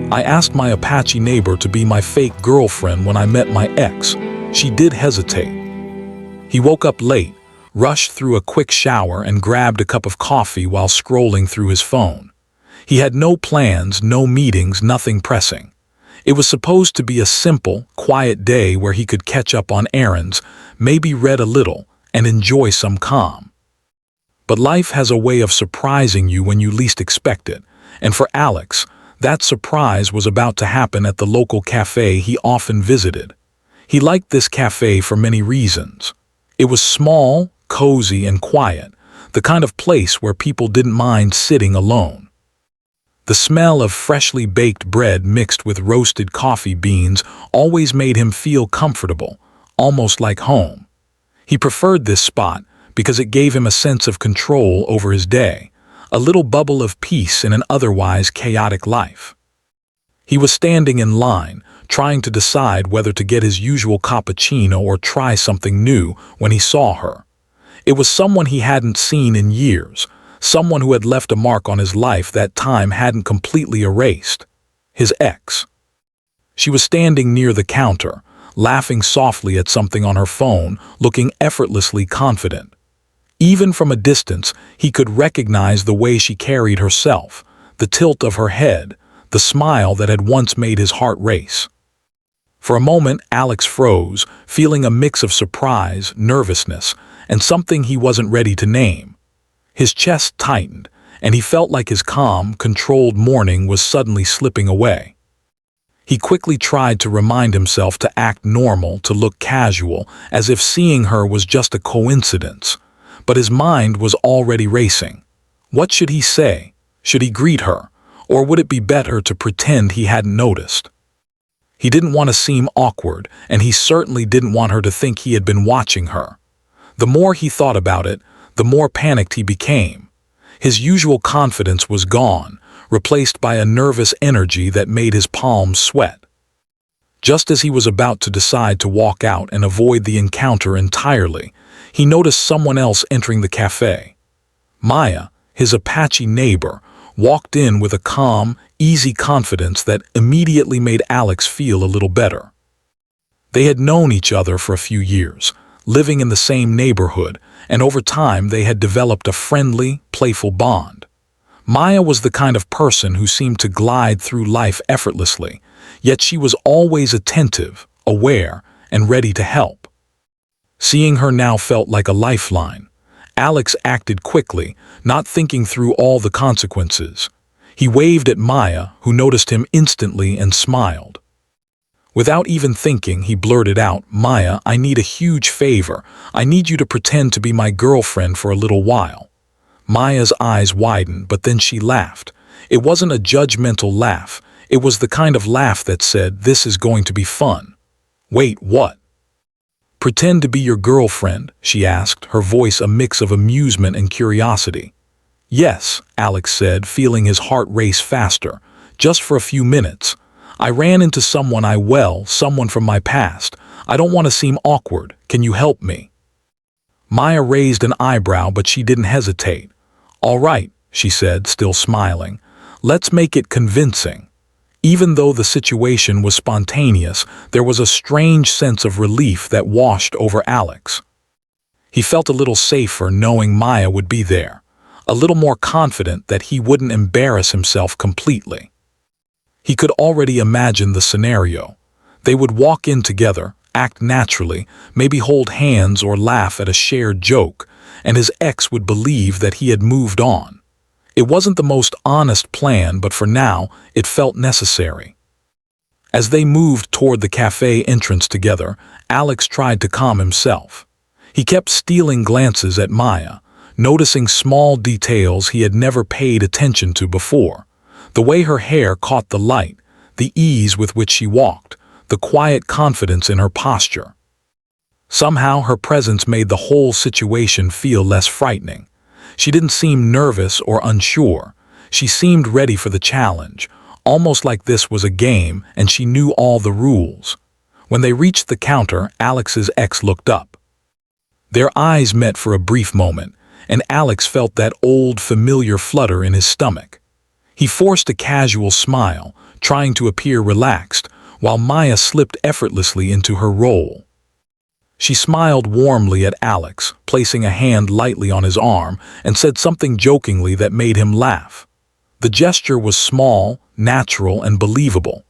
I asked my Apache neighbor to be my fake girlfriend when I met my ex. She did hesitate. He woke up late, rushed through a quick shower and grabbed a cup of coffee while scrolling through his phone. He had no plans, no meetings, nothing pressing. It was supposed to be a simple, quiet day where he could catch up on errands, maybe read a little, and enjoy some calm. But life has a way of surprising you when you least expect it, and for Alex, that surprise was about to happen at the local cafe he often visited. He liked this cafe for many reasons. It was small, cozy, and quiet, the kind of place where people didn't mind sitting alone. The smell of freshly baked bread mixed with roasted coffee beans always made him feel comfortable, almost like home. He preferred this spot because it gave him a sense of control over his day, a little bubble of peace in an otherwise chaotic life. He was standing in line, trying to decide whether to get his usual cappuccino or try something new when he saw her. It was someone he hadn't seen in years, someone who had left a mark on his life that time hadn't completely erased. His ex. She was standing near the counter, laughing softly at something on her phone, looking effortlessly confident. Even from a distance, he could recognize the way she carried herself, the tilt of her head, the smile that had once made his heart race. For a moment, Alex froze, feeling a mix of surprise, nervousness, and something he wasn't ready to name. His chest tightened, and he felt like his calm, controlled morning was suddenly slipping away. He quickly tried to remind himself to act normal, to look casual, as if seeing her was just a coincidence. But his mind was already racing. What should he say? Should he greet her? Or would it be better to pretend he hadn't noticed? He didn't want to seem awkward, and he certainly didn't want her to think he had been watching her. The more he thought about it, the more panicked he became. His usual confidence was gone, replaced by a nervous energy that made his palms sweat. Just as he was about to decide to walk out and avoid the encounter entirely, he noticed someone else entering the cafe. Maya, his Apache neighbor, walked in with a calm, easy confidence that immediately made Alex feel a little better. They had known each other for a few years, living in the same neighborhood, and over time they had developed a friendly, playful bond. Maya was the kind of person who seemed to glide through life effortlessly, yet she was always attentive, aware, and ready to help. Seeing her now felt like a lifeline. Alex acted quickly, not thinking through all the consequences. He waved at Maya, who noticed him instantly and smiled. Without even thinking, he blurted out, "Maya, I need a huge favor. I need you to pretend to be my girlfriend for a little while." Maya's eyes widened, but then she laughed. It wasn't a judgmental laugh. It was the kind of laugh that said, "This is going to be fun." "Wait, what?" "Pretend to be your girlfriend," she asked, her voice a mix of amusement and curiosity. "Yes," Alex said, feeling his heart race faster. "Just for a few minutes. I ran into someone someone from my past. I don't want to seem awkward. Can you help me?" Maya raised an eyebrow, but she didn't hesitate. "All right," she said, still smiling. "Let's make it convincing." Even though the situation was spontaneous, there was a strange sense of relief that washed over Alex. He felt a little safer knowing Maya would be there, a little more confident that he wouldn't embarrass himself completely. He could already imagine the scenario. They would walk in together, act naturally, maybe hold hands or laugh at a shared joke, and his ex would believe that he had moved on. It wasn't the most honest plan, but for now, it felt necessary. As they moved toward the cafe entrance together, Alex tried to calm himself. He kept stealing glances at Maya, noticing small details he had never paid attention to before. The way her hair caught the light, the ease with which she walked, the quiet confidence in her posture. Somehow her presence made the whole situation feel less frightening. She didn't seem nervous or unsure. She seemed ready for the challenge, almost like this was a game and she knew all the rules. When they reached the counter, Alex's ex looked up. Their eyes met for a brief moment, and Alex felt that old, familiar flutter in his stomach. He forced a casual smile, trying to appear relaxed, while Maya slipped effortlessly into her role. She smiled warmly at Alex, placing a hand lightly on his arm, and said something jokingly that made him laugh. The gesture was small, natural, and believable.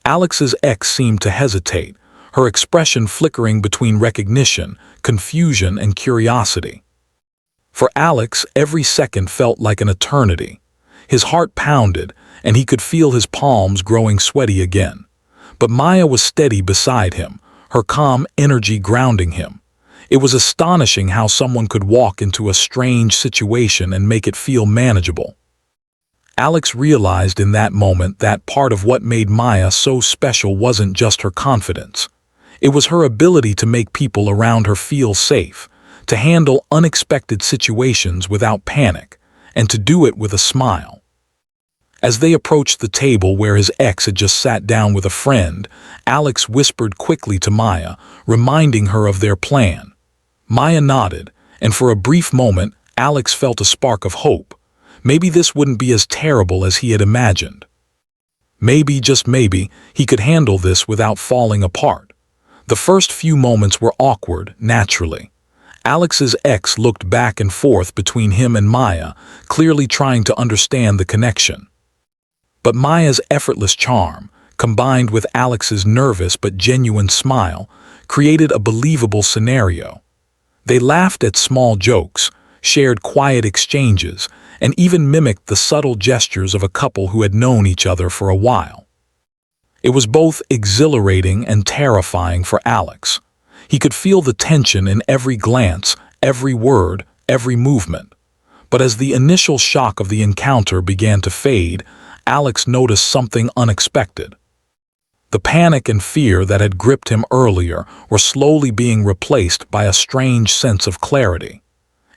Alex's ex seemed to hesitate, her expression flickering between recognition, confusion, and curiosity. For Alex, every second felt like an eternity. His heart pounded, and he could feel his palms growing sweaty again. But Maya was steady beside him, her calm energy grounding him. It was astonishing how someone could walk into a strange situation and make it feel manageable. Alex realized in that moment that part of what made Maya so special wasn't just her confidence. It was her ability to make people around her feel safe, to handle unexpected situations without panic, and to do it with a smile. As they approached the table where his ex had just sat down with a friend, Alex whispered quickly to Maya, reminding her of their plan. Maya nodded, and for a brief moment, Alex felt a spark of hope. Maybe this wouldn't be as terrible as he had imagined. Maybe, just maybe, he could handle this without falling apart. The first few moments were awkward, naturally. Alex's ex looked back and forth between him and Maya, clearly trying to understand the connection. But Maya's effortless charm, combined with Alex's nervous but genuine smile, created a believable scenario. They laughed at small jokes, shared quiet exchanges, and even mimicked the subtle gestures of a couple who had known each other for a while. It was both exhilarating and terrifying for Alex. He could feel the tension in every glance, every word, every movement. But as the initial shock of the encounter began to fade, Alex noticed something unexpected. The panic and fear that had gripped him earlier were slowly being replaced by a strange sense of clarity.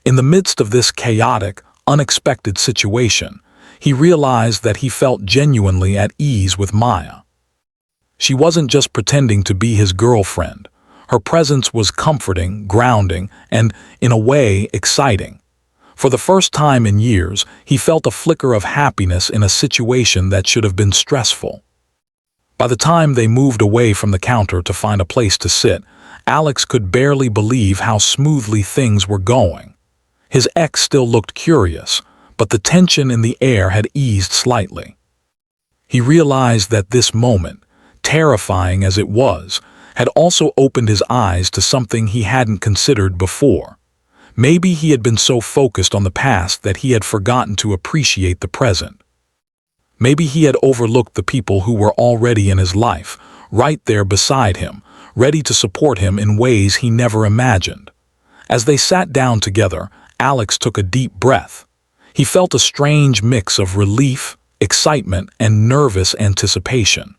In the midst of this chaotic, unexpected situation, he realized that he felt genuinely at ease with Maya. She wasn't just pretending to be his girlfriend. Her presence was comforting, grounding, and, in a way, exciting. For the first time in years, he felt a flicker of happiness in a situation that should have been stressful. By the time they moved away from the counter to find a place to sit, Alex could barely believe how smoothly things were going. His ex still looked curious, but the tension in the air had eased slightly. He realized that this moment, terrifying as it was, had also opened his eyes to something he hadn't considered before. Maybe he had been so focused on the past that he had forgotten to appreciate the present. Maybe he had overlooked the people who were already in his life, right there beside him, ready to support him in ways he never imagined. As they sat down together, Alex took a deep breath. He felt a strange mix of relief, excitement, and nervous anticipation.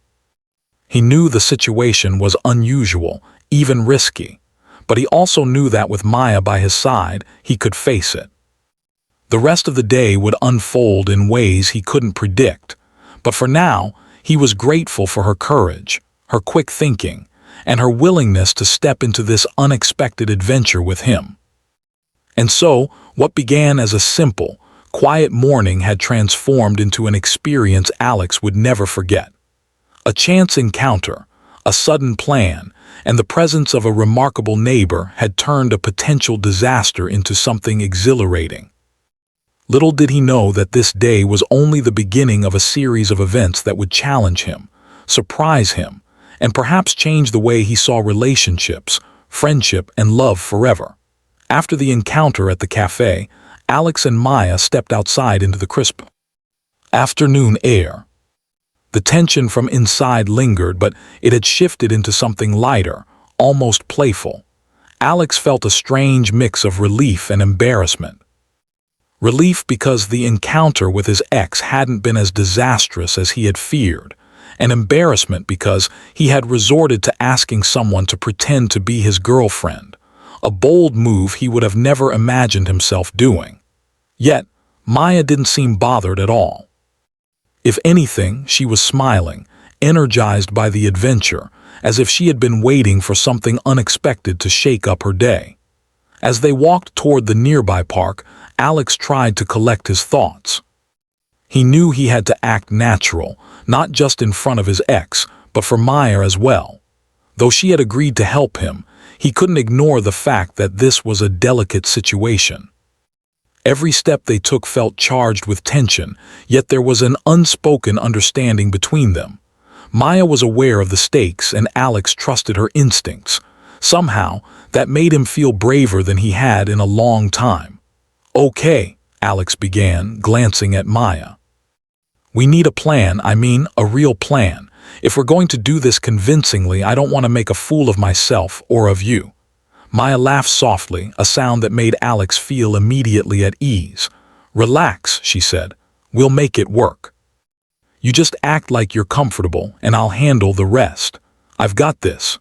He knew the situation was unusual, even risky, but he also knew that with Maya by his side, he could face it. The rest of the day would unfold in ways he couldn't predict, but for now, he was grateful for her courage, her quick thinking, and her willingness to step into this unexpected adventure with him. And so, what began as a simple, quiet morning had transformed into an experience Alex would never forget. A chance encounter, a sudden plan, and the presence of a remarkable neighbor had turned a potential disaster into something exhilarating. Little did he know that this day was only the beginning of a series of events that would challenge him, surprise him, and perhaps change the way he saw relationships, friendship, and love forever. After the encounter at the cafe, Alex and Maya stepped outside into the crisp afternoon air. The tension from inside lingered, but it had shifted into something lighter, almost playful. Alex felt a strange mix of relief and embarrassment. Relief because the encounter with his ex hadn't been as disastrous as he had feared, and embarrassment because he had resorted to asking someone to pretend to be his girlfriend, a bold move he would have never imagined himself doing. Yet, Maya didn't seem bothered at all. If anything, she was smiling, energized by the adventure, as if she had been waiting for something unexpected to shake up her day. As they walked toward the nearby park, Alex tried to collect his thoughts. He knew he had to act natural, not just in front of his ex, but for Maya as well. Though she had agreed to help him, he couldn't ignore the fact that this was a delicate situation. Every step they took felt charged with tension, yet there was an unspoken understanding between them. Maya was aware of the stakes and Alex trusted her instincts. Somehow, that made him feel braver than he had in a long time. "Okay," Alex began, glancing at Maya. "We need a plan, a real plan. If we're going to do this convincingly, I don't want to make a fool of myself or of you." Maya laughed softly, a sound that made Alex feel immediately at ease. "Relax," she said. "We'll make it work. You just act like you're comfortable, and I'll handle the rest. I've got this."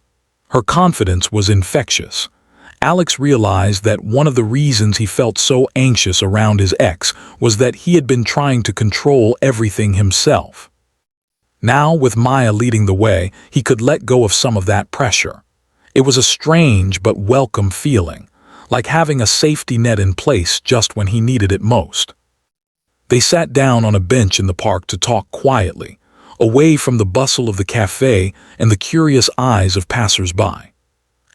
Her confidence was infectious. Alex realized that one of the reasons he felt so anxious around his ex was that he had been trying to control everything himself. Now, with Maya leading the way, he could let go of some of that pressure. It was a strange but welcome feeling, like having a safety net in place just when he needed it most. They sat down on a bench in the park to talk quietly, away from the bustle of the cafe and the curious eyes of passers-by.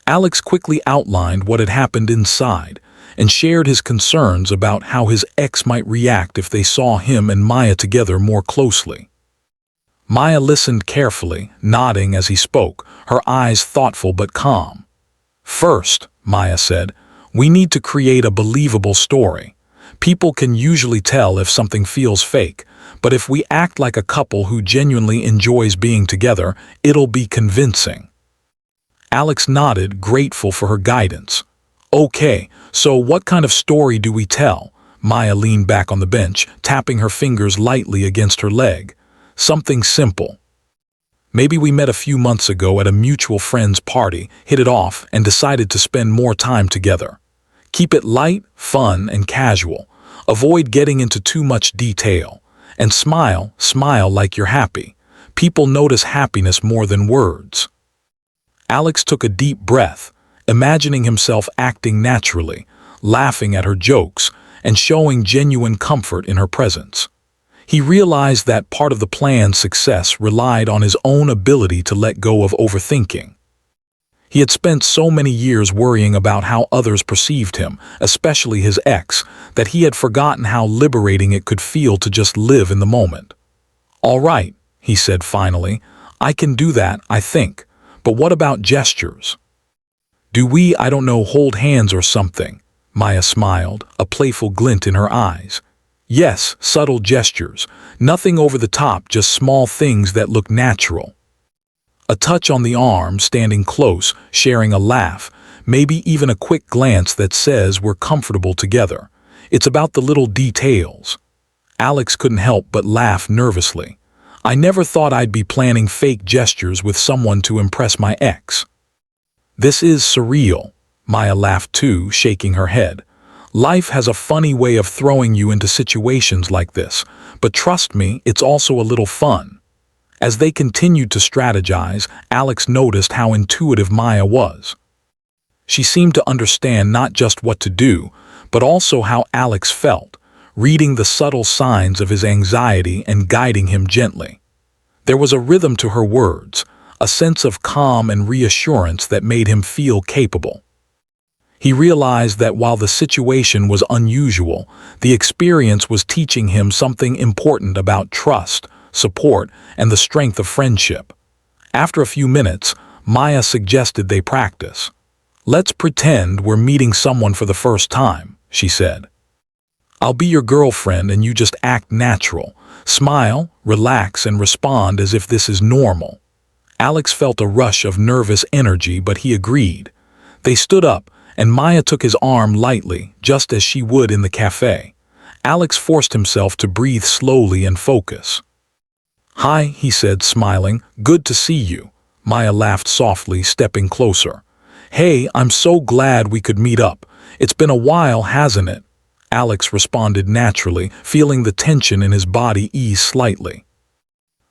Alex quickly outlined what had happened inside and shared his concerns about how his ex might react if they saw him and Maya together more closely. Maya listened carefully, nodding as he spoke, her eyes thoughtful but calm. "First," Maya said, "we need to create a believable story. People can usually tell if something feels fake, but if we act like a couple who genuinely enjoys being together, it'll be convincing." Alex nodded, grateful for her guidance. "Okay, so what kind of story do we tell?" Maya leaned back on the bench, tapping her fingers lightly against her leg. "Something simple. Maybe we met a few months ago at a mutual friend's party, hit it off, and decided to spend more time together. Keep it light, fun, and casual. Avoid getting into too much detail. And smile like you're happy. People notice happiness more than words." Alex took a deep breath, imagining himself acting naturally, laughing at her jokes, and showing genuine comfort in her presence. He realized that part of the plan's success relied on his own ability to let go of overthinking. He had spent so many years worrying about how others perceived him, especially his ex, that he had forgotten how liberating it could feel to just live in the moment. "All right," he said finally, "I can do that, I think. But what about gestures? Do we, hold hands or something?" Maya smiled, a playful glint in her eyes. "Yes, subtle gestures. Nothing over the top, just small things that look natural. A touch on the arm, standing close, sharing a laugh, maybe even a quick glance that says we're comfortable together. It's about the little details." Alex couldn't help but laugh nervously. "I never thought I'd be planning fake gestures with someone to impress my ex." "This is surreal." Maya laughed too, shaking her head. "Life has a funny way of throwing you into situations like this, but trust me, it's also a little fun." As they continued to strategize, Alex noticed how intuitive Maya was. She seemed to understand not just what to do, but also how Alex felt, reading the subtle signs of his anxiety and guiding him gently. There was a rhythm to her words, a sense of calm and reassurance that made him feel capable. He realized that while the situation was unusual, the experience was teaching him something important about trust, support, and the strength of friendship. After a few minutes, Maya suggested they practice. "Let's pretend we're meeting someone for the first time," she said. "I'll be your girlfriend and you just act natural. Smile, relax, and respond as if this is normal." Alex felt a rush of nervous energy, but he agreed. They stood up, and Maya took his arm lightly, just as she would in the cafe. Alex forced himself to breathe slowly and focus. "Hi," he said, smiling. "Good to see you." Maya laughed softly, stepping closer. "Hey, I'm so glad we could meet up. It's been a while, hasn't it?" Alex responded naturally, feeling the tension in his body ease slightly.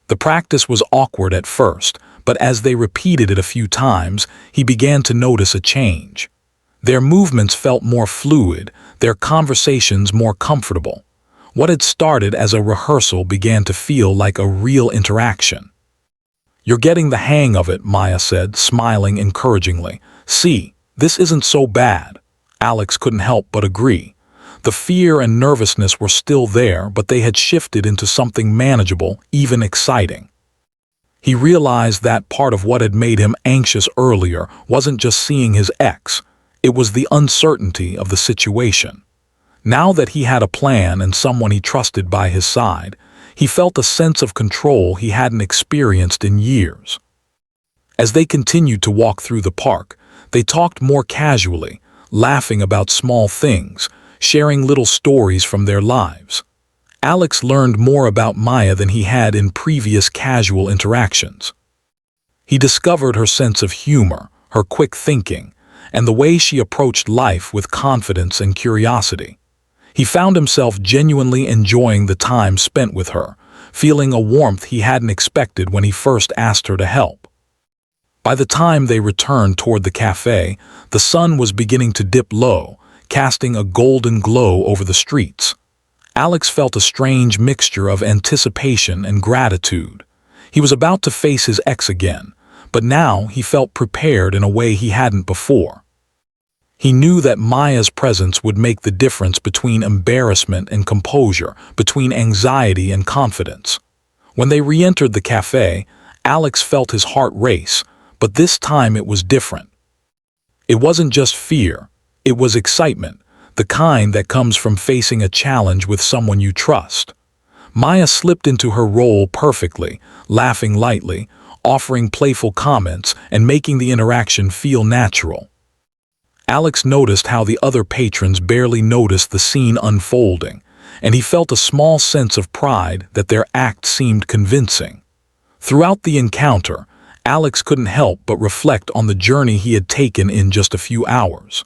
The practice was awkward at first, but as they repeated it a few times, he began to notice a change. Their movements felt more fluid, their conversations more comfortable. What had started as a rehearsal began to feel like a real interaction. "You're getting the hang of it," Maya said, smiling encouragingly. "See, this isn't so bad." Alex couldn't help but agree. The fear and nervousness were still there, but they had shifted into something manageable, even exciting. He realized that part of what had made him anxious earlier wasn't just seeing his ex, it was the uncertainty of the situation. Now that he had a plan and someone he trusted by his side, he felt a sense of control he hadn't experienced in years. As they continued to walk through the park, they talked more casually, laughing about small things, sharing little stories from their lives. Alex learned more about Maya than he had in previous casual interactions. He discovered her sense of humor, her quick thinking, and the way she approached life with confidence and curiosity. He found himself genuinely enjoying the time spent with her, feeling a warmth he hadn't expected when he first asked her to help. By the time they returned toward the cafe, the sun was beginning to dip low, casting a golden glow over the streets. Alex felt a strange mixture of anticipation and gratitude. He was about to face his ex again, but now he felt prepared in a way he hadn't before. He knew that Maya's presence would make the difference between embarrassment and composure, between anxiety and confidence. When they re-entered the cafe, Alex felt his heart race, but this time it was different. It wasn't just fear, it was excitement, the kind that comes from facing a challenge with someone you trust. Maya slipped into her role perfectly, laughing lightly, offering playful comments, and making the interaction feel natural. Alex noticed how the other patrons barely noticed the scene unfolding, and he felt a small sense of pride that their act seemed convincing. Throughout the encounter, Alex couldn't help but reflect on the journey he had taken in just a few hours.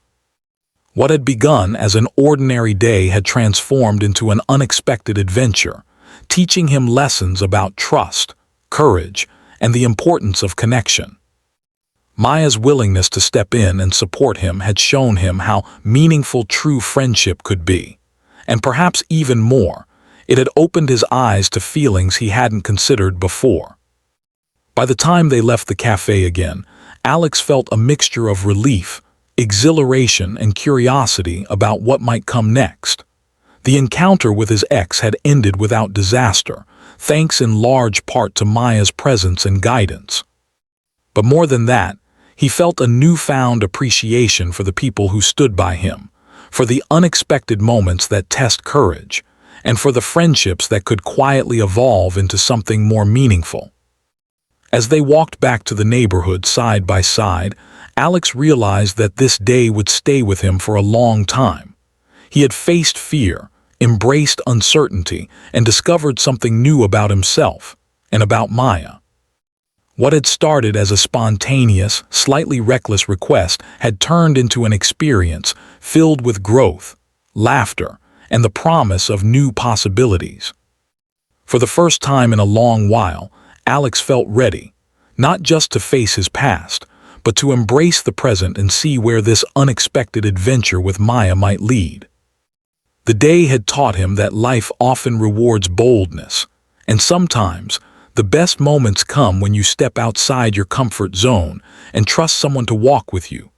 What had begun as an ordinary day had transformed into an unexpected adventure, teaching him lessons about trust, courage, and the importance of connection. Maya's willingness to step in and support him had shown him how meaningful true friendship could be. And perhaps even more, it had opened his eyes to feelings he hadn't considered before. By the time they left the cafe again, Alex felt a mixture of relief, exhilaration, and curiosity about what might come next. The encounter with his ex had ended without disaster, thanks in large part to Maya's presence and guidance. But more than that, he felt a newfound appreciation for the people who stood by him, for the unexpected moments that test courage, and for the friendships that could quietly evolve into something more meaningful. As they walked back to the neighborhood side by side, Alex realized that this day would stay with him for a long time. He had faced fear, embraced uncertainty, and discovered something new about himself and about Maya. What had started as a spontaneous, slightly reckless request had turned into an experience filled with growth, laughter, and the promise of new possibilities. For the first time in a long while, Alex felt ready, not just to face his past, but to embrace the present and see where this unexpected adventure with Maya might lead. The day had taught him that life often rewards boldness, and sometimes the best moments come when you step outside your comfort zone and trust someone to walk with you.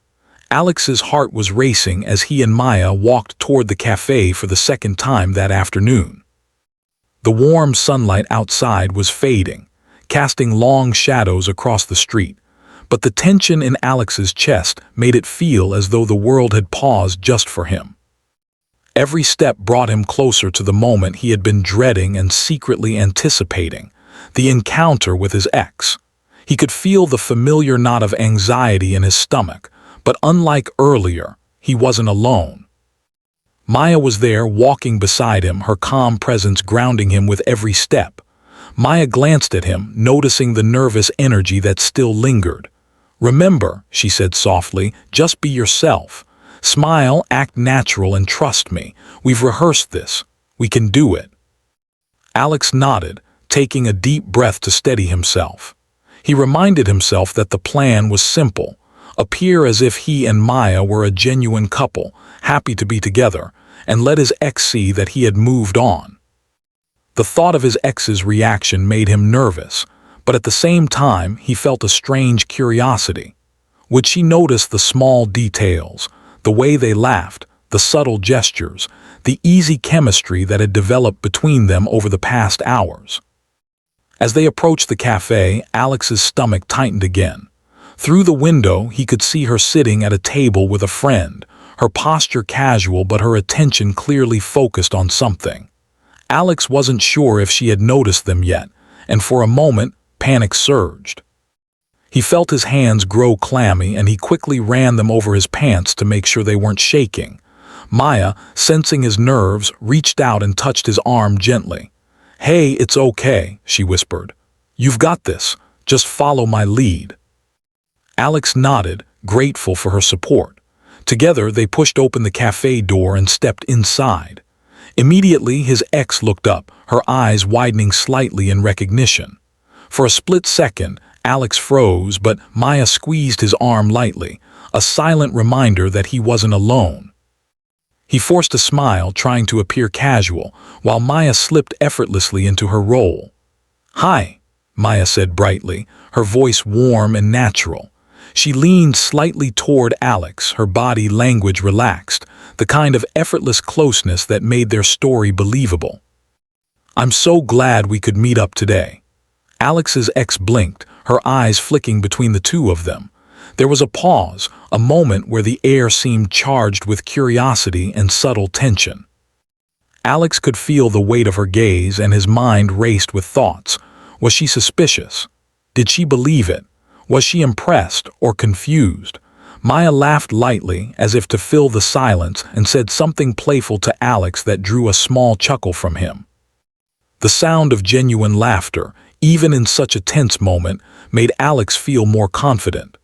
Alex's heart was racing as he and Maya walked toward the cafe for the second time that afternoon. The warm sunlight outside was fading, casting long shadows across the street, but the tension in Alex's chest made it feel as though the world had paused just for him. Every step brought him closer to the moment he had been dreading and secretly anticipating, the encounter with his ex. He could feel the familiar knot of anxiety in his stomach, but unlike earlier, he wasn't alone. Maya was there, walking beside him, her calm presence grounding him with every step. Maya glanced at him, noticing the nervous energy that still lingered. "Remember," she said softly, "just be yourself. Smile, act natural, and trust me. We've rehearsed this. We can do it." Alex nodded, taking a deep breath to steady himself. He reminded himself that the plan was simple: appear as if he and Maya were a genuine couple, happy to be together, and let his ex see that he had moved on. The thought of his ex's reaction made him nervous, but at the same time he felt a strange curiosity. Would she notice the small details, the way they laughed, the subtle gestures, the easy chemistry that had developed between them over the past hours? As they approached the cafe, Alex's stomach tightened again. Through the window, he could see her sitting at a table with a friend, her posture casual but her attention clearly focused on something. Alex wasn't sure if she had noticed them yet, and for a moment, panic surged. He felt his hands grow clammy and he quickly ran them over his pants to make sure they weren't shaking. Maya, sensing his nerves, reached out and touched his arm gently. "Hey, it's okay," she whispered. "You've got this. Just follow my lead." Alex nodded, grateful for her support. Together, they pushed open the cafe door and stepped inside. Immediately, his ex looked up, her eyes widening slightly in recognition. For a split second, Alex froze, but Maya squeezed his arm lightly, a silent reminder that he wasn't alone. He forced a smile, trying to appear casual, while Maya slipped effortlessly into her role. "Hi," Maya said brightly, her voice warm and natural. She leaned slightly toward Alex, her body language relaxed, the kind of effortless closeness that made their story believable. "I'm so glad we could meet up today." Alex's ex blinked, her eyes flicking between the two of them. There was a pause, a moment where the air seemed charged with curiosity and subtle tension. Alex could feel the weight of her gaze and his mind raced with thoughts. Was she suspicious? Did she believe it? Was she impressed or confused? Maya laughed lightly, as if to fill the silence, and said something playful to Alex that drew a small chuckle from him. The sound of genuine laughter, even in such a tense moment, made Alex feel more confident.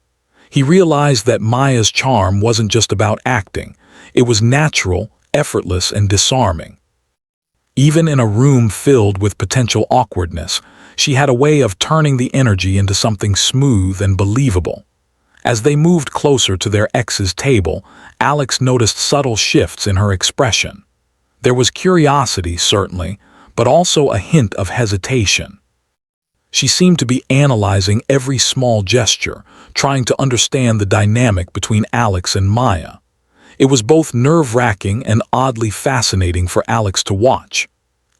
He realized that Maya's charm wasn't just about acting. It was natural, effortless, and disarming. Even in a room filled with potential awkwardness, she had a way of turning the energy into something smooth and believable. As they moved closer to their ex's table, Alex noticed subtle shifts in her expression. There was curiosity, certainly, but also a hint of hesitation. She seemed to be analyzing every small gesture, trying to understand the dynamic between Alex and Maya. It was both nerve-wracking and oddly fascinating for Alex to watch.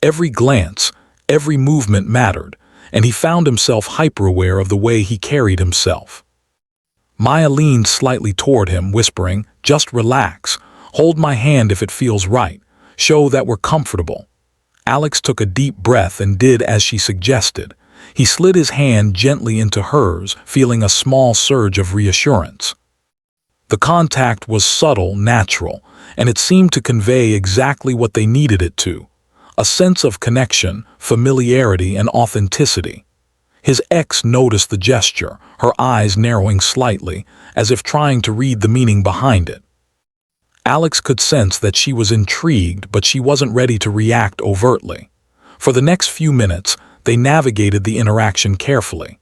Every glance, every movement mattered, and he found himself hyper-aware of the way he carried himself. Maya leaned slightly toward him, whispering, "Just relax. Hold my hand if it feels right. Show that we're comfortable." Alex took a deep breath and did as she suggested. He slid his hand gently into hers, feeling a small surge of reassurance. The contact was subtle, natural, and it seemed to convey exactly what they needed it to: a sense of connection, familiarity, and authenticity. His ex noticed the gesture, her eyes narrowing slightly, as if trying to read the meaning behind it. Alex could sense that she was intrigued, but she wasn't ready to react overtly. For the next few minutes, they navigated the interaction carefully.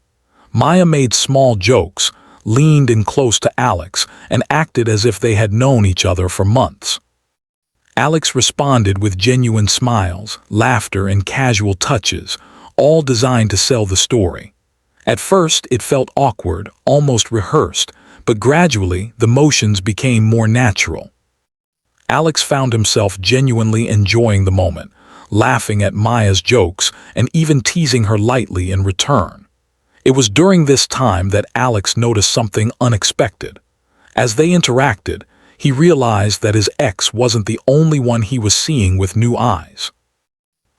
Maya made small jokes, leaned in close to Alex, and acted as if they had known each other for months. Alex responded with genuine smiles, laughter, and casual touches, all designed to sell the story. At first, it felt awkward, almost rehearsed, but gradually, the motions became more natural. Alex found himself genuinely enjoying the moment, laughing at Maya's jokes and even teasing her lightly in return. It was during this time that Alex noticed something unexpected. As they interacted, he realized that his ex wasn't the only one he was seeing with new eyes.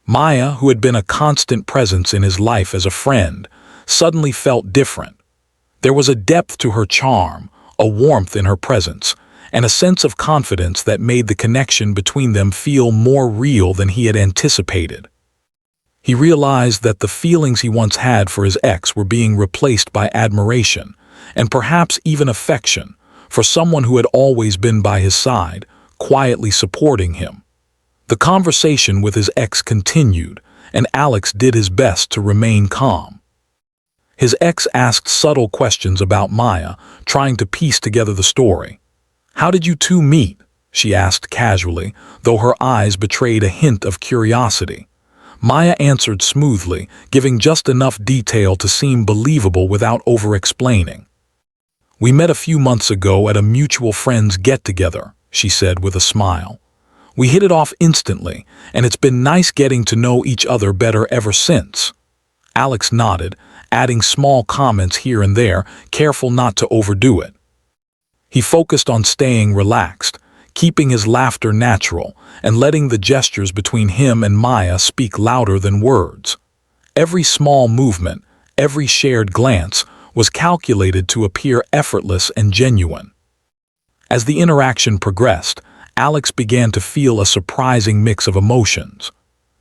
Maya, who had been a constant presence in his life as a friend, suddenly felt different. There was a depth to her charm, a warmth in her presence, and a sense of confidence that made the connection between them feel more real than he had anticipated. He realized that the feelings he once had for his ex were being replaced by admiration, and perhaps even affection, for someone who had always been by his side, quietly supporting him. The conversation with his ex continued, and Alex did his best to remain calm. His ex asked subtle questions about Maya, trying to piece together the story. "How did you two meet?" she asked casually, though her eyes betrayed a hint of curiosity. Maya answered smoothly, giving just enough detail to seem believable without over-explaining. "We met a few months ago at a mutual friend's get-together," she said with a smile. "We hit it off instantly, and it's been nice getting to know each other better ever since." Alex nodded, adding small comments here and there, careful not to overdo it. He focused on staying relaxed, keeping his laughter natural, and letting the gestures between him and Maya speak louder than words. Every small movement, every shared glance, was calculated to appear effortless and genuine. As the interaction progressed, Alex began to feel a surprising mix of emotions.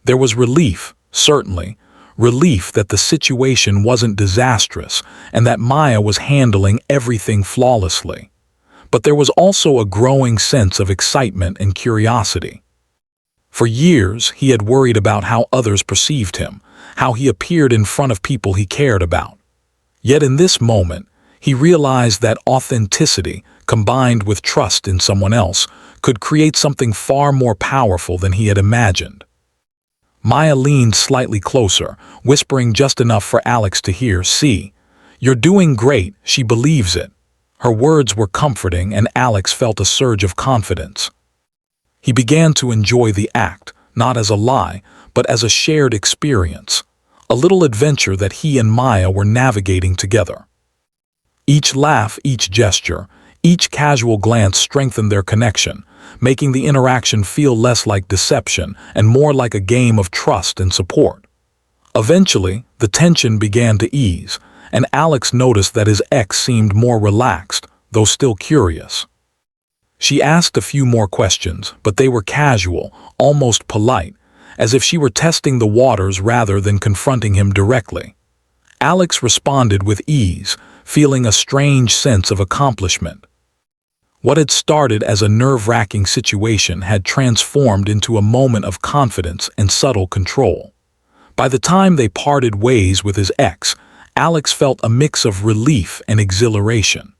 There was relief, certainly, relief that the situation wasn't disastrous and that Maya was handling everything flawlessly. But there was also a growing sense of excitement and curiosity. For years, he had worried about how others perceived him, how he appeared in front of people he cared about. Yet in this moment, he realized that authenticity, combined with trust in someone else, could create something far more powerful than he had imagined. Maya leaned slightly closer, whispering just enough for Alex to hear. "See, you're doing great, she believes it." Her words were comforting, and Alex felt a surge of confidence. He began to enjoy the act, not as a lie, but as a shared experience, a little adventure that he and Maya were navigating together. Each laugh, each gesture, each casual glance strengthened their connection, making the interaction feel less like deception and more like a game of trust and support. Eventually, the tension began to ease, and Alex noticed that his ex seemed more relaxed, though still curious. She asked a few more questions, but they were casual, almost polite, as if she were testing the waters rather than confronting him directly. Alex responded with ease, feeling a strange sense of accomplishment. What had started as a nerve-wracking situation had transformed into a moment of confidence and subtle control. By the time they parted ways with his ex, Alex felt a mix of relief and exhilaration.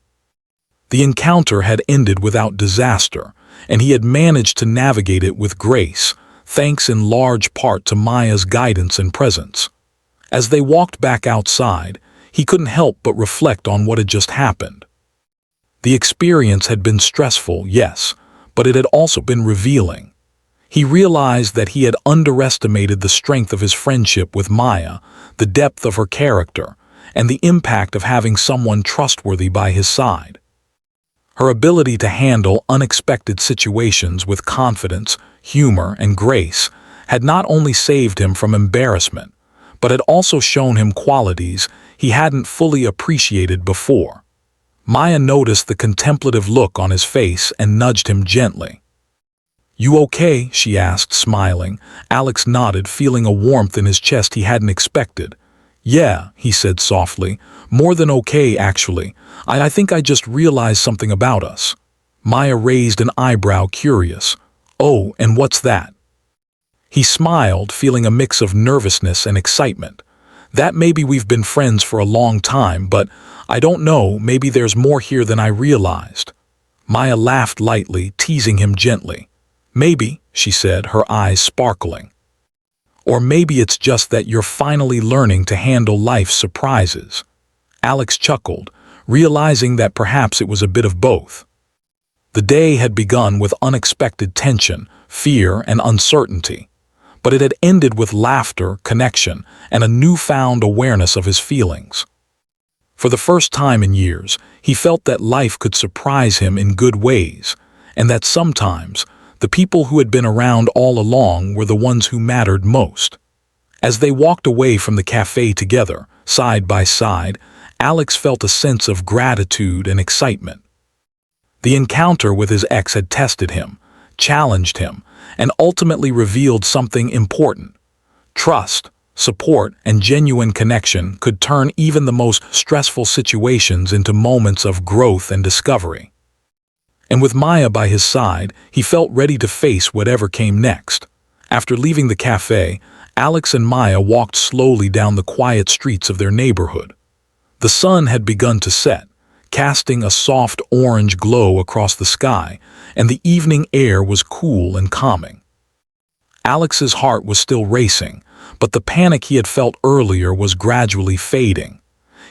The encounter had ended without disaster, and he had managed to navigate it with grace, thanks in large part to Maya's guidance and presence. As they walked back outside, he couldn't help but reflect on what had just happened. The experience had been stressful, yes, but it had also been revealing. He realized that he had underestimated the strength of his friendship with Maya, the depth of her character, and the impact of having someone trustworthy by his side. Her ability to handle unexpected situations with confidence, humor, and grace had not only saved him from embarrassment, but had also shown him qualities he hadn't fully appreciated before. Maya noticed the contemplative look on his face and nudged him gently. "You okay?" she asked, smiling. Alex nodded, feeling a warmth in his chest he hadn't expected. "Yeah," he said softly, "more than okay, actually. I think I just realized something about us." Maya raised an eyebrow, curious. "Oh, and what's that?" He smiled, feeling a mix of nervousness and excitement. "That maybe we've been friends for a long time, but I don't know, maybe there's more here than I realized." Maya laughed lightly, teasing him gently. "Maybe," she said, her eyes sparkling. "Or maybe it's just that you're finally learning to handle life's surprises." Alex chuckled, realizing that perhaps it was a bit of both. The day had begun with unexpected tension, fear, and uncertainty, but it had ended with laughter, connection, and a newfound awareness of his feelings. For the first time in years, he felt that life could surprise him in good ways, and that sometimes the people who had been around all along were the ones who mattered most. As they walked away from the cafe together, side by side, Alex felt a sense of gratitude and excitement. The encounter with his ex had tested him, challenged him, and ultimately revealed something important. Trust, support, and genuine connection could turn even the most stressful situations into moments of growth and discovery. And with Maya by his side, he felt ready to face whatever came next. After leaving the cafe, Alex and Maya walked slowly down the quiet streets of their neighborhood. The sun had begun to set, casting a soft orange glow across the sky, and the evening air was cool and calming. Alex's heart was still racing, but the panic he had felt earlier was gradually fading.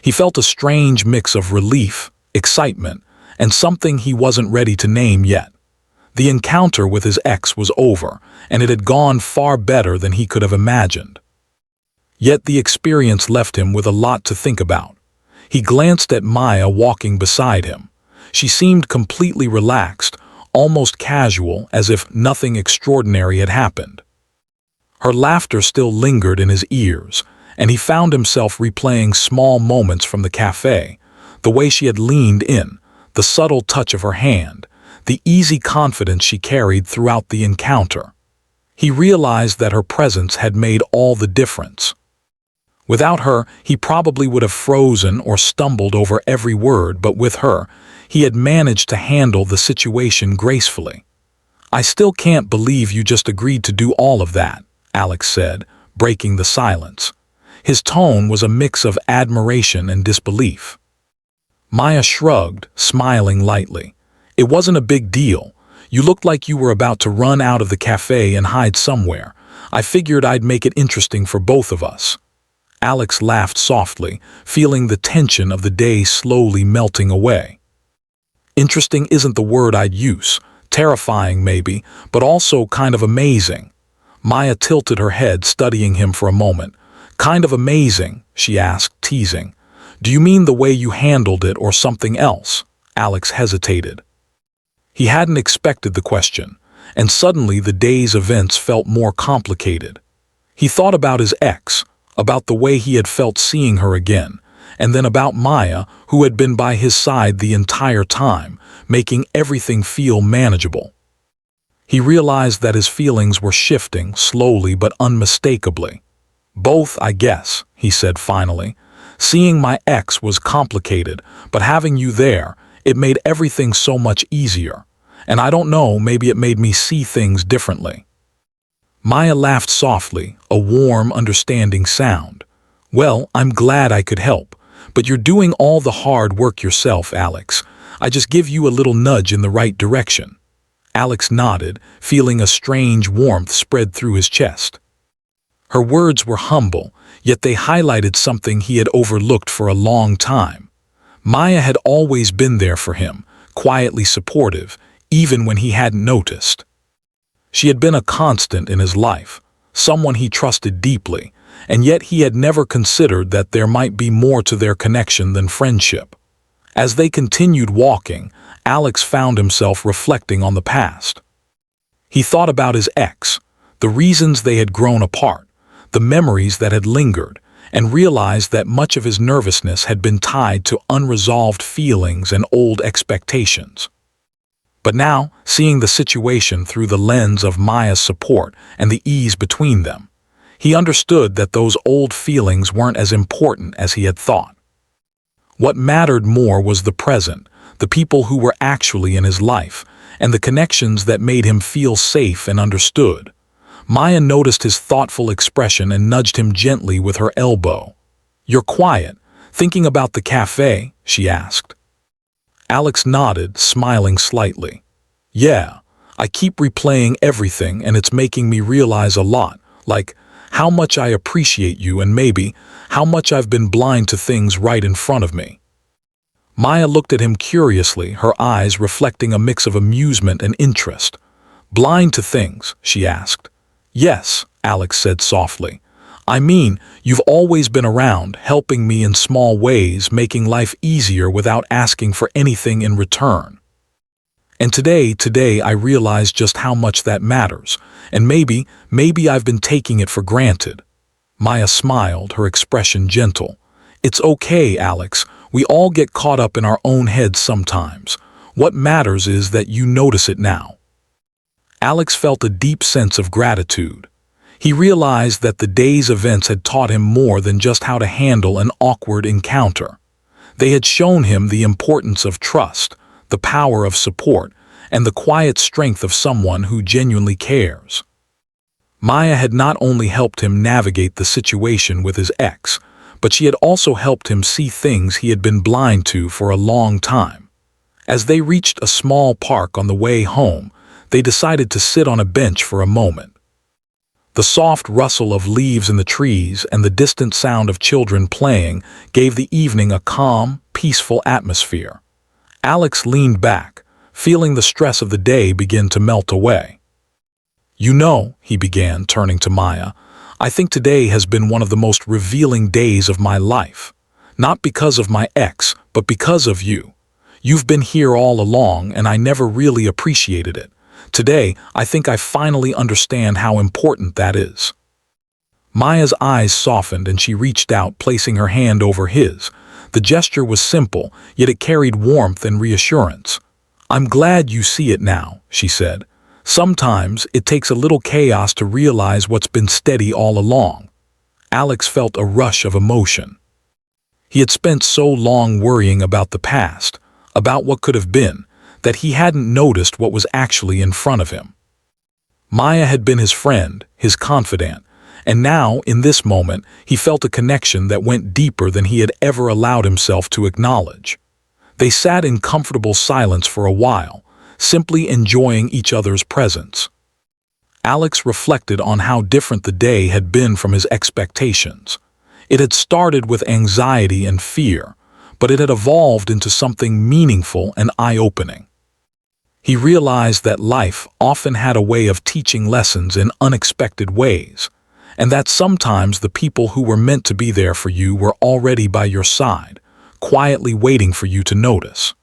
He felt a strange mix of relief, excitement, and something he wasn't ready to name yet. The encounter with his ex was over, and it had gone far better than he could have imagined. Yet the experience left him with a lot to think about. He glanced at Maya walking beside him. She seemed completely relaxed, almost casual, as if nothing extraordinary had happened. Her laughter still lingered in his ears, and he found himself replaying small moments from the cafe, the way she had leaned in, the subtle touch of her hand, the easy confidence she carried throughout the encounter. He realized that her presence had made all the difference. Without her, he probably would have frozen or stumbled over every word, but with her, he had managed to handle the situation gracefully. "I still can't believe you just agreed to do all of that," Alex said, breaking the silence. His tone was a mix of admiration and disbelief. Maya shrugged, smiling lightly. "It wasn't a big deal. You looked like you were about to run out of the cafe and hide somewhere. I figured I'd make it interesting for both of us." Alex laughed softly, feeling the tension of the day slowly melting away. Interesting isn't the word I'd use. Terrifying maybe, but also kind of amazing. Maya tilted her head, studying him for a moment. "Kind of amazing?" she asked, teasing. "Do you mean the way you handled it or something else?" Alex hesitated. He hadn't expected the question, and suddenly the day's events felt more complicated. He thought about his ex, about the way he had felt seeing her again, and then about Maya, who had been by his side the entire time, making everything feel manageable. He realized that his feelings were shifting, slowly but unmistakably. "Both, I guess," he said finally. "Seeing my ex was complicated, but having you there, it made everything so much easier. And I don't know, maybe it made me see things differently." Maya laughed softly, a warm, understanding sound. "Well, I'm glad I could help, but you're doing all the hard work yourself, Alex. I just give you a little nudge in the right direction." Alex nodded, feeling a strange warmth spread through his chest. Her words were humble, yet they highlighted something he had overlooked for a long time. Maya had always been there for him, quietly supportive, even when he hadn't noticed. She had been a constant in his life, someone he trusted deeply, and yet he had never considered that there might be more to their connection than friendship. As they continued walking, Alex found himself reflecting on the past. He thought about his ex, the reasons they had grown apart, the memories that had lingered, and realized that much of his nervousness had been tied to unresolved feelings and old expectations. But now, seeing the situation through the lens of Maya's support and the ease between them, he understood that those old feelings weren't as important as he had thought. What mattered more was the present, the people who were actually in his life, and the connections that made him feel safe and understood. Maya noticed his thoughtful expression and nudged him gently with her elbow. "You're quiet, thinking about the cafe?" she asked. Alex nodded, smiling slightly. "Yeah, I keep replaying everything and it's making me realize a lot, like how much I appreciate you and maybe how much I've been blind to things right in front of me." Maya looked at him curiously, her eyes reflecting a mix of amusement and interest. "Blind to things?" she asked. "Yes," Alex said softly. "I mean, you've always been around, helping me in small ways, making life easier without asking for anything in return. And today I realize just how much that matters, and maybe I've been taking it for granted." Maya smiled, her expression gentle. "It's okay, Alex. We all get caught up in our own heads sometimes. What matters is that you notice it now." Alex felt a deep sense of gratitude. He realized that the day's events had taught him more than just how to handle an awkward encounter. They had shown him the importance of trust, the power of support, and the quiet strength of someone who genuinely cares. Maya had not only helped him navigate the situation with his ex, but she had also helped him see things he had been blind to for a long time. As they reached a small park on the way home, they decided to sit on a bench for a moment. The soft rustle of leaves in the trees and the distant sound of children playing gave the evening a calm, peaceful atmosphere. Alex leaned back, feeling the stress of the day begin to melt away. "You know," he began, turning to Maya, "I think today has been one of the most revealing days of my life. Not because of my ex, but because of you. You've been here all along, and I never really appreciated it. Today, I think I finally understand how important that is." Maya's eyes softened and she reached out, placing her hand over his. The gesture was simple, yet it carried warmth and reassurance. "I'm glad you see it now," she said. "Sometimes it takes a little chaos to realize what's been steady all along." Alex felt a rush of emotion. He had spent so long worrying about the past, about what could have been, that he hadn't noticed what was actually in front of him. Maya had been his friend, his confidant, and now, in this moment, he felt a connection that went deeper than he had ever allowed himself to acknowledge. They sat in comfortable silence for a while, simply enjoying each other's presence. Alex reflected on how different the day had been from his expectations. It had started with anxiety and fear, but it had evolved into something meaningful and eye-opening. He realized that life often had a way of teaching lessons in unexpected ways, and that sometimes the people who were meant to be there for you were already by your side, quietly waiting for you to notice.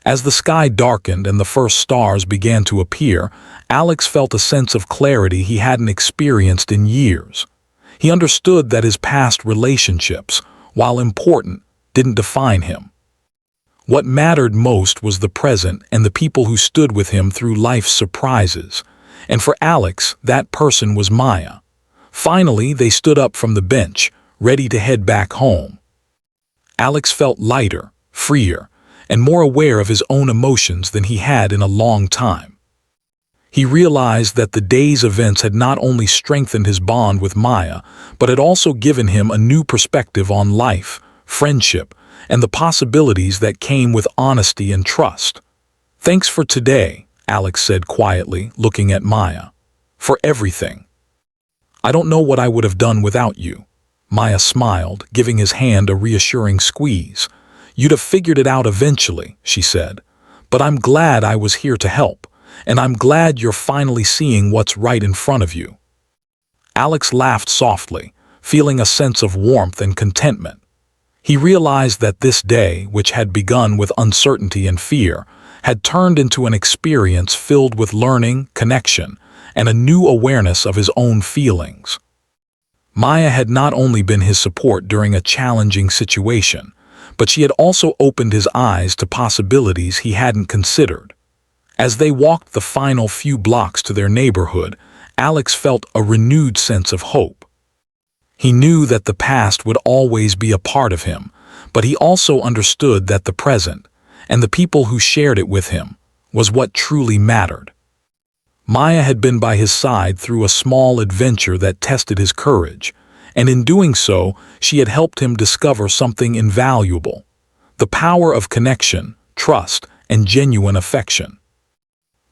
As the sky darkened and the first stars began to appear, Alex felt a sense of clarity he hadn't experienced in years. He understood that his past relationships, while important, didn't define him. What mattered most was the present and the people who stood with him through life's surprises, and for Alex, that person was Maya. Finally, they stood up from the bench, ready to head back home. Alex felt lighter, freer, and more aware of his own emotions than he had in a long time. He realized that the day's events had not only strengthened his bond with Maya, but had also given him a new perspective on life, friendship, and the possibilities that came with honesty and trust. "Thanks for today," Alex said quietly, looking at Maya. "For everything. I don't know what I would have done without you." Maya smiled, giving his hand a reassuring squeeze. "You'd have figured it out eventually," she said. "But I'm glad I was here to help, and I'm glad you're finally seeing what's right in front of you." Alex laughed softly, feeling a sense of warmth and contentment. He realized that this day, which had begun with uncertainty and fear, had turned into an experience filled with learning, connection, and a new awareness of his own feelings. Maya had not only been his support during a challenging situation, but she had also opened his eyes to possibilities he hadn't considered. As they walked the final few blocks to their neighborhood, Alex felt a renewed sense of hope. He knew that the past would always be a part of him, but he also understood that the present, and the people who shared it with him, was what truly mattered. Maya had been by his side through a small adventure that tested his courage, and in doing so, she had helped him discover something invaluable: the power of connection, trust, and genuine affection.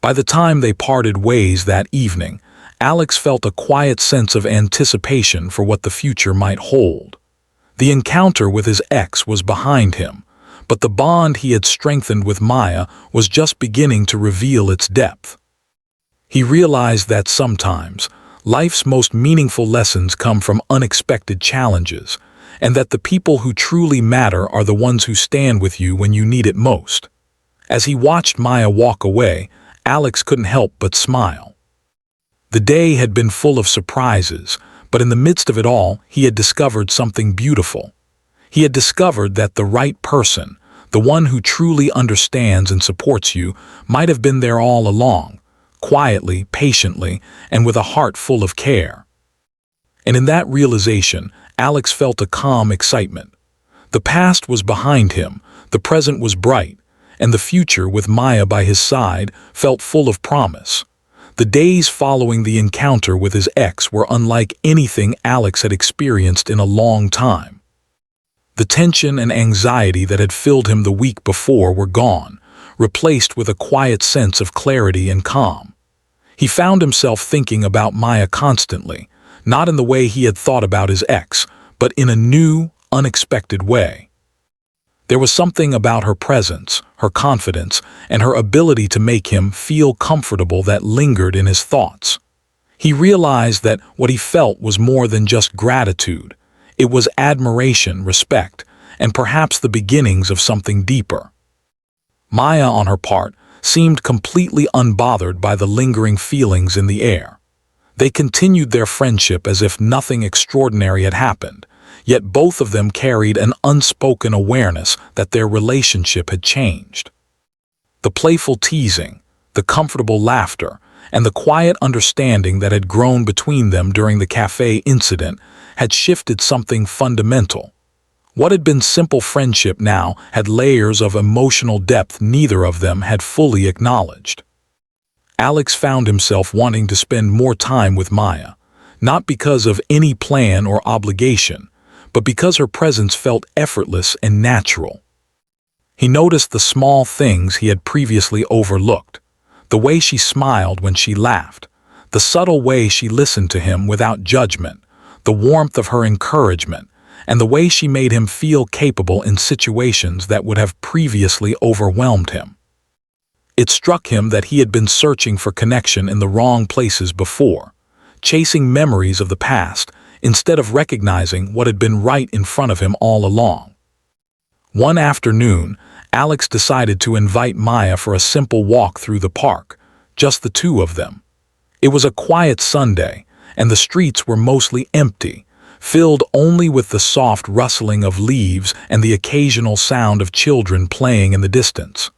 By the time they parted ways that evening, Alex felt a quiet sense of anticipation for what the future might hold. The encounter with his ex was behind him, but the bond he had strengthened with Maya was just beginning to reveal its depth. He realized that sometimes, life's most meaningful lessons come from unexpected challenges, and that the people who truly matter are the ones who stand with you when you need it most. As he watched Maya walk away, Alex couldn't help but smile. The day had been full of surprises, but in the midst of it all, he had discovered something beautiful. He had discovered that the right person, the one who truly understands and supports you, might have been there all along, quietly, patiently, and with a heart full of care. And in that realization, Alex felt a calm excitement. The past was behind him, the present was bright, and the future, with Maya by his side, felt full of promise. The days following the encounter with his ex were unlike anything Alex had experienced in a long time. The tension and anxiety that had filled him the week before were gone, replaced with a quiet sense of clarity and calm. He found himself thinking about Maya constantly, not in the way he had thought about his ex, but in a new, unexpected way. There was something about her presence, her confidence, and her ability to make him feel comfortable that lingered in his thoughts. He realized that what he felt was more than just gratitude. It was admiration, respect, and perhaps the beginnings of something deeper. Maya, on her part, seemed completely unbothered by the lingering feelings in the air. They continued their friendship as if nothing extraordinary had happened, yet both of them carried an unspoken awareness that their relationship had changed. The playful teasing, the comfortable laughter, and the quiet understanding that had grown between them during the cafe incident had shifted something fundamental. What had been simple friendship now had layers of emotional depth neither of them had fully acknowledged. Alex found himself wanting to spend more time with Maya, not because of any plan or obligation, but because her presence felt effortless and natural. He noticed the small things he had previously overlooked, the way she smiled when she laughed, the subtle way she listened to him without judgment, the warmth of her encouragement, and the way she made him feel capable in situations that would have previously overwhelmed him. It struck him that he had been searching for connection in the wrong places before, chasing memories of the past instead of recognizing what had been right in front of him all along. One afternoon, Alex decided to invite Maya for a simple walk through the park, just the two of them. It was a quiet Sunday, and the streets were mostly empty, filled only with the soft rustling of leaves and the occasional sound of children playing in the distance.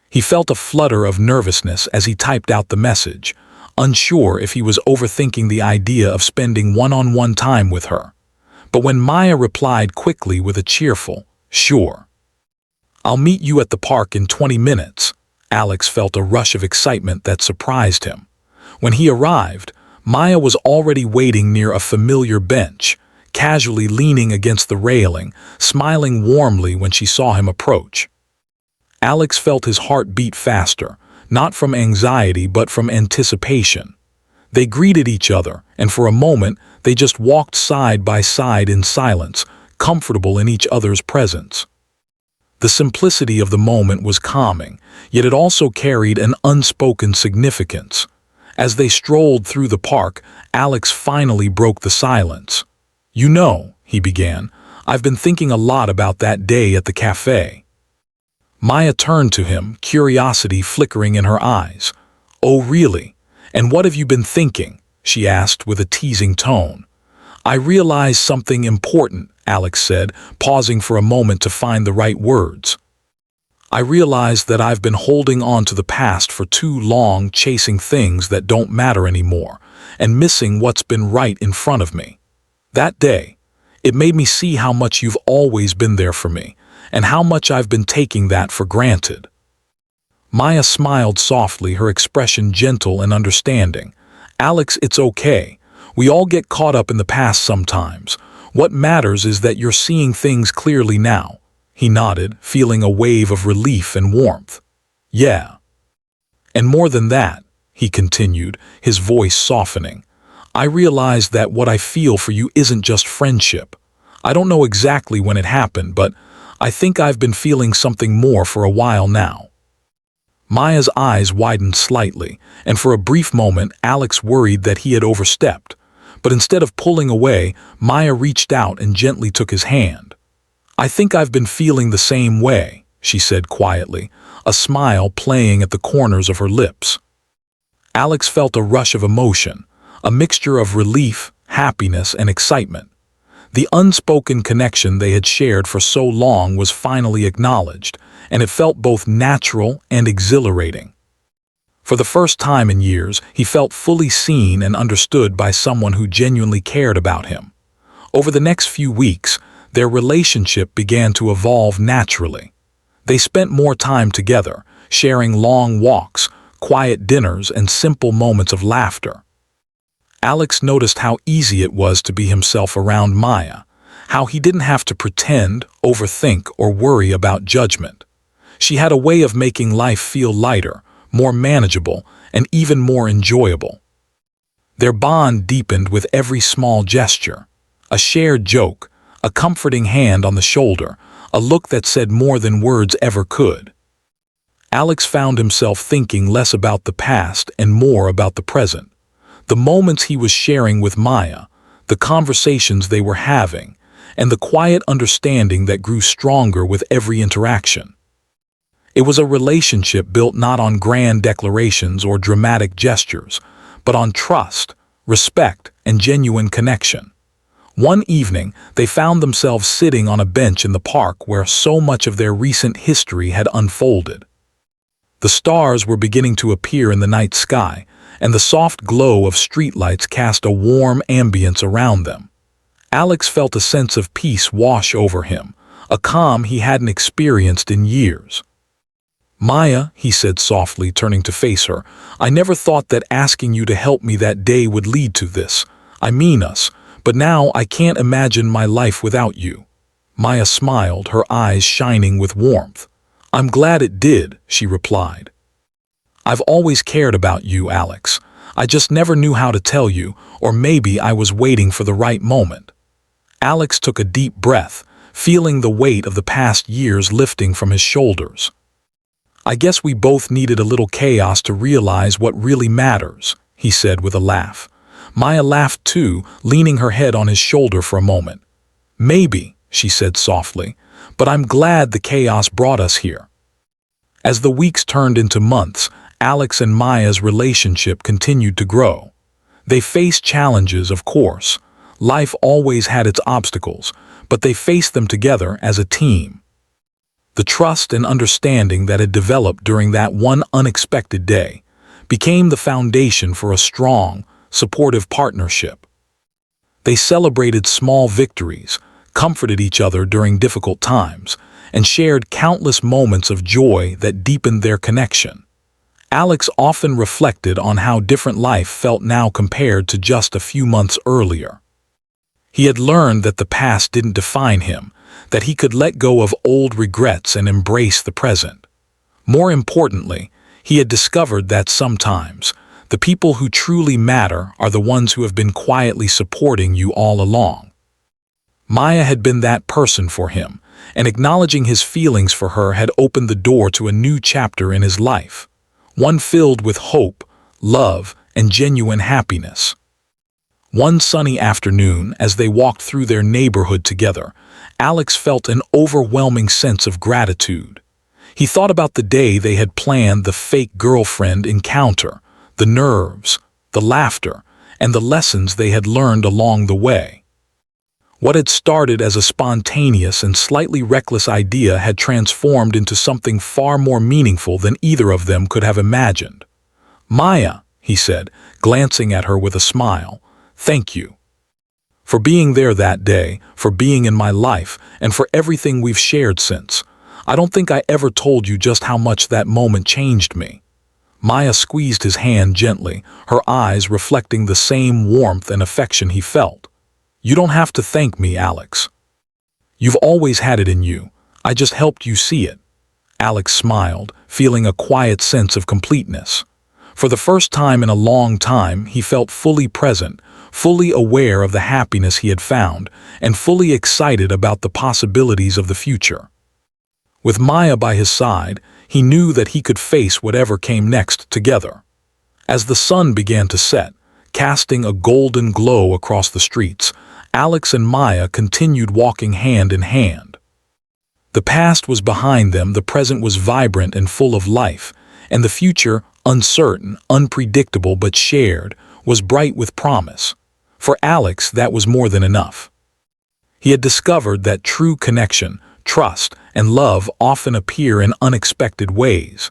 He felt a flutter of nervousness as he typed out the message, unsure if he was overthinking the idea of spending one-on-one time with her. But when Maya replied quickly with a cheerful, "Sure. I'll meet you at the park in 20 minutes, Alex felt a rush of excitement that surprised him. When he arrived, Maya was already waiting near a familiar bench, casually leaning against the railing, smiling warmly when she saw him approach. Alex felt his heart beat faster, not from anxiety but from anticipation. They greeted each other, and for a moment they just walked side by side in silence, comfortable in each other's presence. The simplicity of the moment was calming, yet it also carried an unspoken significance. As they strolled through the park, Alex finally broke the silence. "You know," he began, "I've been thinking a lot about that day at the cafe." Maya turned to him, curiosity flickering in her eyes. "Oh, really? And what have you been thinking?" she asked with a teasing tone. "I realized something important," Alex said, pausing for a moment to find the right words. "I realized that I've been holding on to the past for too long, chasing things that don't matter anymore, and missing what's been right in front of me. That day, it made me see how much you've always been there for me, and how much I've been taking that for granted." Maya smiled softly, her expression gentle and understanding. "Alex, it's okay. We all get caught up in the past sometimes. What matters is that you're seeing things clearly now." He nodded, feeling a wave of relief and warmth. "Yeah. And more than that," he continued, his voice softening, "I realized that what I feel for you isn't just friendship. I don't know exactly when it happened, but I think I've been feeling something more for a while now." Maya's eyes widened slightly, and for a brief moment Alex worried that he had overstepped. But instead of pulling away, Maya reached out and gently took his hand. "I think I've been feeling the same way," she said quietly, a smile playing at the corners of her lips. Alex felt a rush of emotion, a mixture of relief, happiness, and excitement. The unspoken connection they had shared for so long was finally acknowledged, and it felt both natural and exhilarating. For the first time in years, he felt fully seen and understood by someone who genuinely cared about him. Over the next few weeks, their relationship began to evolve naturally. They spent more time together, sharing long walks, quiet dinners, and simple moments of laughter. Alex noticed how easy it was to be himself around Maya, how he didn't have to pretend, overthink, or worry about judgment. She had a way of making life feel lighter, more manageable, and even more enjoyable. Their bond deepened with every small gesture, a shared joke, a comforting hand on the shoulder, a look that said more than words ever could. Alex found himself thinking less about the past and more about the present. The moments he was sharing with Maya, the conversations they were having, and the quiet understanding that grew stronger with every interaction. It was a relationship built not on grand declarations or dramatic gestures, but on trust, respect, and genuine connection. One evening, they found themselves sitting on a bench in the park where so much of their recent history had unfolded. The stars were beginning to appear in the night sky, and the soft glow of streetlights cast a warm ambience around them. Alex felt a sense of peace wash over him, a calm he hadn't experienced in years. "Maya," he said softly, turning to face her, "I never thought that asking you to help me that day would lead to this. I mean us, but now I can't imagine my life without you." Maya smiled, her eyes shining with warmth. "I'm glad it did," she replied. "I've always cared about you, Alex. I just never knew how to tell you, or maybe I was waiting for the right moment." Alex took a deep breath, feeling the weight of the past years lifting from his shoulders. "I guess we both needed a little chaos to realize what really matters," he said with a laugh. Maya laughed too, leaning her head on his shoulder for a moment. "Maybe," she said softly, "but I'm glad the chaos brought us here." As the weeks turned into months, Alex and Maya's relationship continued to grow. They faced challenges, of course. Life always had its obstacles, but they faced them together as a team. The trust and understanding that had developed during that one unexpected day became the foundation for a strong, supportive partnership. They celebrated small victories, comforted each other during difficult times, and shared countless moments of joy that deepened their connection. Alex often reflected on how different life felt now compared to just a few months earlier. He had learned that the past didn't define him, that he could let go of old regrets and embrace the present. More importantly, he had discovered that sometimes the people who truly matter are the ones who have been quietly supporting you all along. Maya had been that person for him, and acknowledging his feelings for her had opened the door to a new chapter in his life, one filled with hope, love, and genuine happiness. One sunny afternoon, as they walked through their neighborhood together, Alex felt an overwhelming sense of gratitude. He thought about the day they had planned the fake girlfriend encounter, the nerves, the laughter, and the lessons they had learned along the way. What had started as a spontaneous and slightly reckless idea had transformed into something far more meaningful than either of them could have imagined. "Maya," he said, glancing at her with a smile, "thank you. For being there that day, for being in my life, and for everything we've shared since. I don't think I ever told you just how much that moment changed me." Maya squeezed his hand gently, her eyes reflecting the same warmth and affection he felt. "You don't have to thank me, Alex. You've always had it in you. I just helped you see it." Alex smiled, feeling a quiet sense of completeness. For the first time in a long time, he felt fully present, fully aware of the happiness he had found, and fully excited about the possibilities of the future. With Maya by his side, he knew that he could face whatever came next together. As the sun began to set, casting a golden glow across the streets, Alex and Maya continued walking hand in hand. The past was behind them, the present was vibrant and full of life, and the future, uncertain, unpredictable but shared, was bright with promise. For Alex, that was more than enough. He had discovered that true connection, trust, and love often appear in unexpected ways,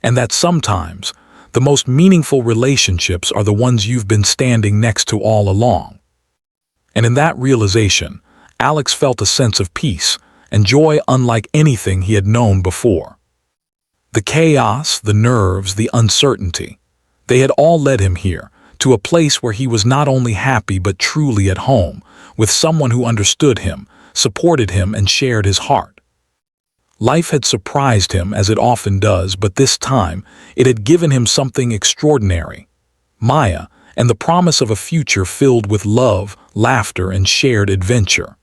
and that sometimes the most meaningful relationships are the ones you've been standing next to all along. And in that realization, Alex felt a sense of peace and joy unlike anything he had known before. The chaos, the nerves, the uncertainty, they had all led him here, to a place where he was not only happy but truly at home, with someone who understood him, supported him, and shared his heart. Life had surprised him, as it often does, but this time it had given him something extraordinary. Maya, and the promise of a future filled with love, laughter, and shared adventure.